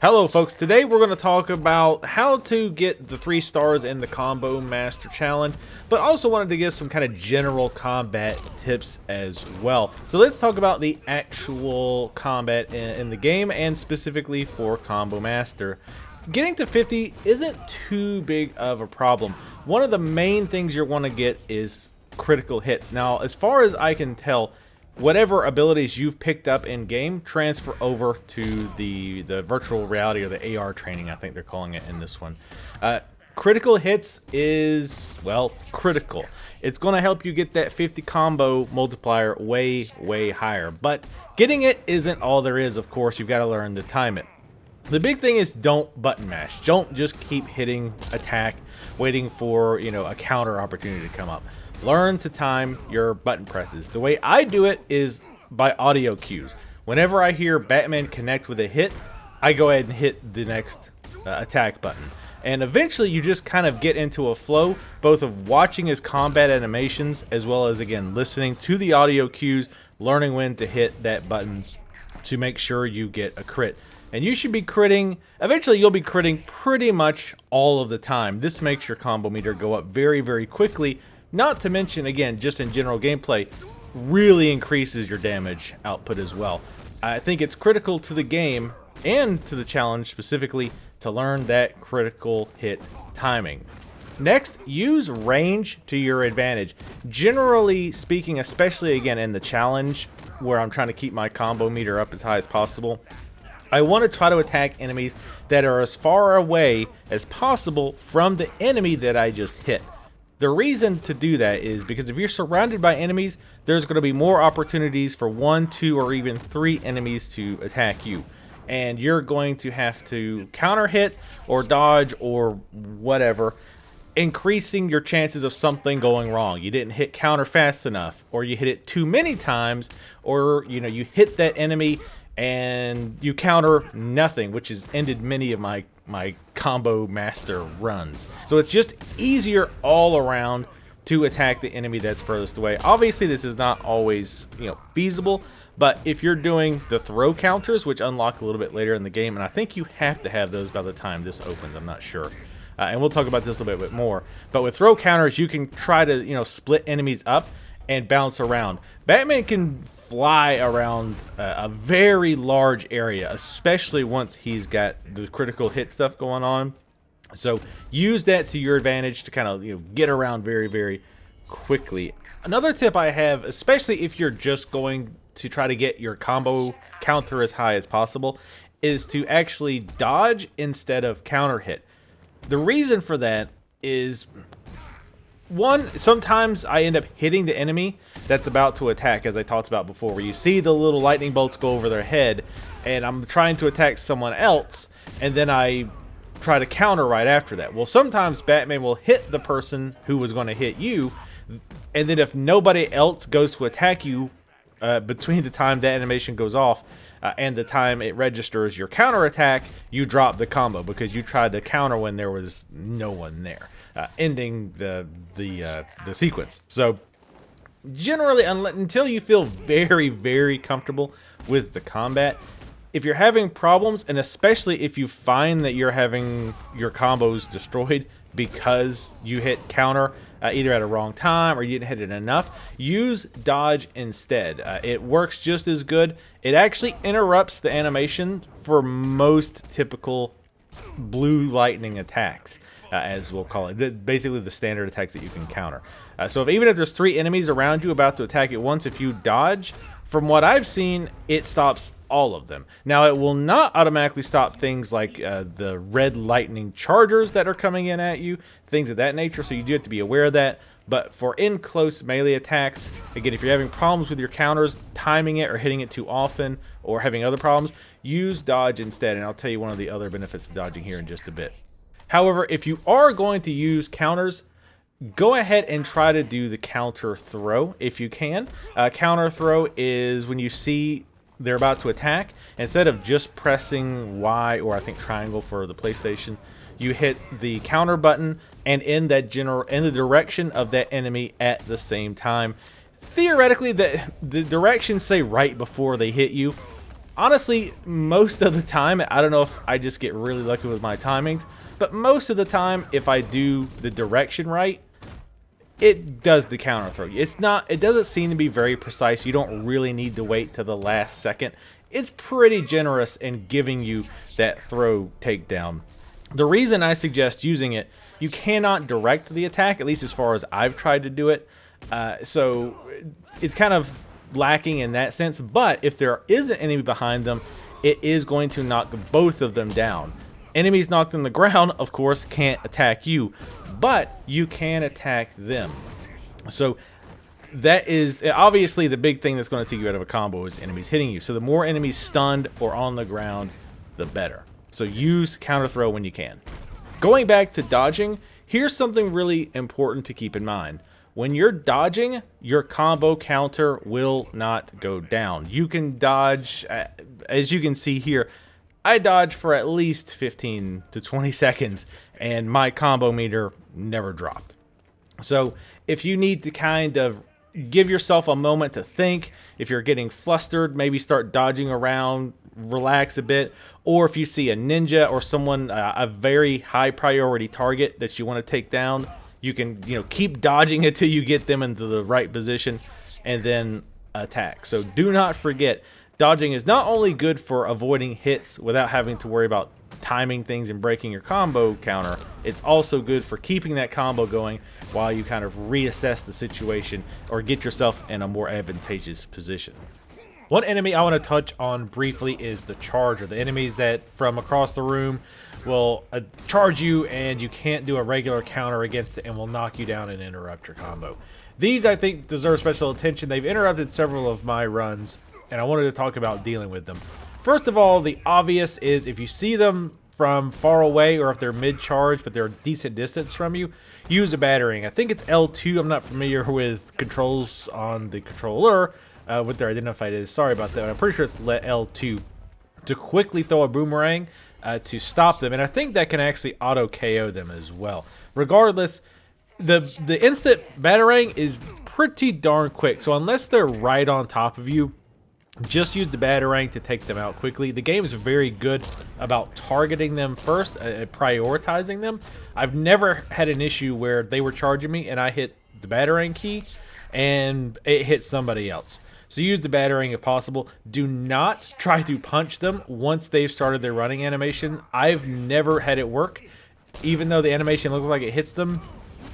Hello folks, today we're going to talk about how to get the 3 stars in the Combo Master Challenge, but also wanted to give some kind of general combat tips as well. So let's talk about the actual combat in the game, and specifically for Combo Master. Getting to 50 isn't too big of a problem. One of the main things you want to get is critical hits. Now, as far as I can tell, whatever abilities you've picked up in game transfer over to the virtual reality, or the AR training, I think they're calling it in this one. Critical hits is, well, critical. It's going to help you get that 50 combo multiplier way higher. But getting it isn't all there is, of course. You've got to learn to time it. The big thing is don't button mash. Don't just keep hitting attack, waiting for, a counter opportunity to come up. Learn to time your button presses. The way I do it is by audio cues. Whenever I hear Batman connect with a hit, I go ahead and hit the next attack button. And eventually you just kind of get into a flow, both of watching his combat animations, as well as, again, listening to the audio cues, learning when to hit that button to make sure you get a crit. And you should be critting, eventually you'll be critting pretty much all of the time. This makes your combo meter go up very quickly. Not to mention, again, just in general gameplay, really increases your damage output as well. I think it's critical to the game, and to the challenge specifically, to learn that critical hit timing. Next, use range to your advantage. Generally speaking, especially again in the challenge, where I'm trying to keep my combo meter up as high as possible, I want to try to attack enemies that are as far away as possible from the enemy that I just hit. The reason to do that is because if you're surrounded by enemies, there's going to be more opportunities for 1, 2, or even 3 enemies to attack you. And you're going to have to counter hit or dodge or whatever, increasing your chances of something going wrong. You didn't hit counter fast enough, or you hit it too many times, or you hit that enemy and you counter nothing, which has ended many of my combo master runs. So it's just easier all around to attack the enemy that's furthest away. Obviously this is not always feasible, but if you're doing the throw counters, which unlock a little bit later in the game, and I think you have to have those by the time this opens, I'm not sure, and we'll talk about this a little bit more, but with throw counters you can try to split enemies up and bounce around. Batman can fly around a very large area, especially once he's got the critical hit stuff going on. So use that to your advantage to kind of get around very quickly. Another tip I have, especially if you're just going to try to get your combo counter as high as possible, is to actually dodge instead of counter hit. The reason for that is, one, sometimes I end up hitting the enemy that's about to attack, as I talked about before, where you see the little lightning bolts go over their head, and I'm trying to attack someone else, and then I try to counter right after that. Well, sometimes Batman will hit the person who was going to hit you, and then if nobody else goes to attack you between the time that animation goes off and the time it registers your counter attack, you drop the combo because you tried to counter when there was no one there, ending the sequence. So generally, until you feel very comfortable with the combat, if you're having problems, and especially if you find that you're having your combos destroyed because you hit counter either at a wrong time or you didn't hit it enough, use dodge instead. It works just as good. It actually interrupts the animation for most typical blue lightning attacks, as we'll call it. Basically the standard attacks that you can counter. So even if there's 3 enemies around you about to attack at once, if you dodge, from what I've seen, it stops all of them. Now, it will not automatically stop things like the red lightning chargers that are coming in at you, things of that nature, so you do have to be aware of that. But for in-close melee attacks, again, if you're having problems with your counters, timing it or hitting it too often, or having other problems, use dodge instead, and I'll tell you one of the other benefits of dodging here in just a bit. However, if you are going to use counters, go ahead and try to do the counter throw if you can. Counter throw is when you see they're about to attack, instead of just pressing Y or I think triangle for the PlayStation, you hit the counter button and in the direction of that enemy at the same time. Theoretically, the directions say right before they hit you, Honestly, most of the time, I don't know if I just get really lucky with my timings, but most of the time, if I do the direction right, it does the counter throw. It doesn't seem to be very precise. You don't really need to wait to the last second. It's pretty generous in giving you that throw takedown. The reason I suggest using it, you cannot direct the attack, at least as far as I've tried to do it. So it's kind of lacking in that sense, but if there is an enemy behind them, it is going to knock both of them down. Enemies knocked on the ground, of course, can't attack you, but you can attack them. So that is obviously the big thing that's going to take you out of a combo is enemies hitting you. So the more enemies stunned or on the ground, the better. So use counter throw when you can. Going back to dodging, here's something really important to keep in mind. When you're dodging, your combo counter will not go down. You can dodge, as you can see here, I dodge for at least 15 to 20 seconds, and my combo meter never dropped. So if you need to kind of give yourself a moment to think, if you're getting flustered, maybe start dodging around, relax a bit, or if you see a ninja or someone, a very high priority target that you want to take down, you can, keep dodging until you get them into the right position and then attack. So do not forget, dodging is not only good for avoiding hits without having to worry about timing things and breaking your combo counter, it's also good for keeping that combo going while you kind of reassess the situation or get yourself in a more advantageous position. One enemy I want to touch on briefly is the Charger. The enemies that from across the room will charge you and you can't do a regular counter against it and will knock you down and interrupt your combo. These, I think, deserve special attention. They've interrupted several of my runs, and I wanted to talk about dealing with them. First of all, the obvious is if you see them from far away or if they're mid-charge but they're a decent distance from you, use a battering. I think it's L2. I'm not familiar with controls on the controller, what they're identified as. Sorry about that. I'm pretty sure it's L2 to quickly throw a boomerang to stop them, and I think that can actually auto KO them as well. Regardless, the instant batarang is pretty darn quick, so unless they're right on top of you, just use the batarang to take them out quickly. The game is very good about targeting them first, prioritizing them. I've never had an issue where they were charging me and I hit the batarang key and it hit somebody else. So use the batarang if possible. Do not try to punch them once they've started their running animation. I've never had it work. Even though the animation looks like it hits them,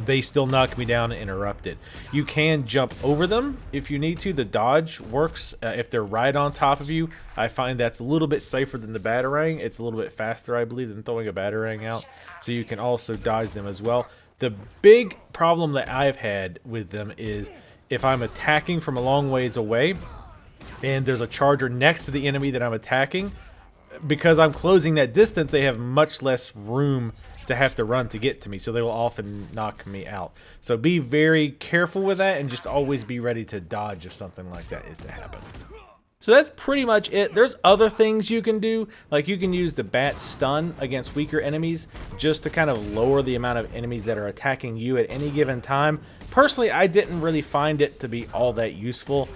they still knock me down and interrupt it. You can jump over them if you need to. The dodge works if they're right on top of you. I find that's a little bit safer than the batarang. It's a little bit faster, I believe, than throwing a batarang out. So you can also dodge them as well. The big problem that I've had with them is if I'm attacking from a long ways away and there's a charger next to the enemy that I'm attacking, because I'm closing that distance, they have much less room to have to run to get to me, so they will often knock me out. So be very careful with that and just always be ready to dodge if something like that is to happen. So that's pretty much it. There's other things you can do, like you can use the bat stun against weaker enemies just to kind of lower the amount of enemies that are attacking you at any given time. Personally, I didn't really find it to be all that useful,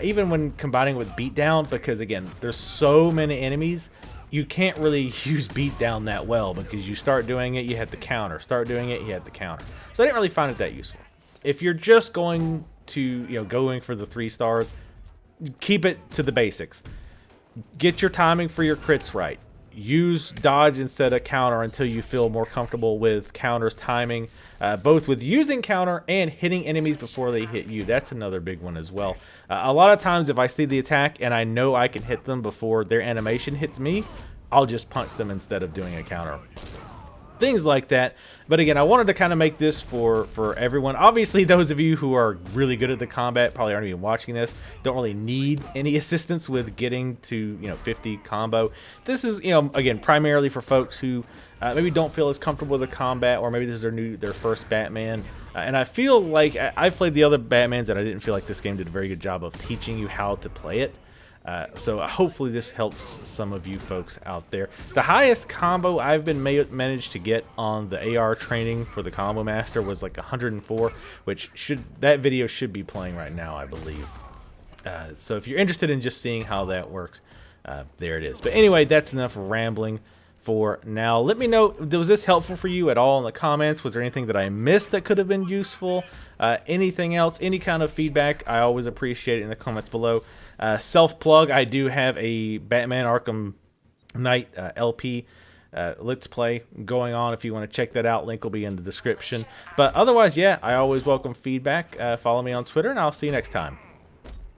even when combining with beatdown, because again, there's so many enemies. You can't really use beatdown that well because you start doing it, you have to counter. Start doing it, you have to counter. So I didn't really find it that useful. If you're just going to, going for the 3 stars, keep it to the basics. Get your timing for your crits right. Use dodge instead of counter until you feel more comfortable with counter's timing, both with using counter and hitting enemies before they hit you. That's another big one as well. A lot of times if I see the attack and I know I can hit them before their animation hits me, I'll just punch them instead of doing a counter. Things like that. But again, I wanted to kind of make this for everyone. Obviously, those of you who are really good at the combat probably aren't even watching this, don't really need any assistance with getting to 50 combo. This is again primarily for folks who maybe don't feel as comfortable with the combat, or maybe this is their first Batman. And I feel like I've played the other Batmans and I didn't feel like this game did a very good job of teaching you how to play it. So hopefully this helps some of you folks out there. The highest combo I've been managed to get on the AR training for the Combo Master was like 104, which that video should be playing right now, I believe. So if you're interested in just seeing how that works, there it is. But anyway, that's enough rambling for now. Let me know, was this helpful for you at all in the comments? Was there anything that I missed that could have been useful? Anything else, any kind of feedback, I always appreciate it in the comments below. Self-plug, I do have a Batman Arkham Knight LP Let's Play going on. If you want to check that out, link will be in the description. But otherwise, yeah, I always welcome feedback. Follow me on Twitter, and I'll see you next time.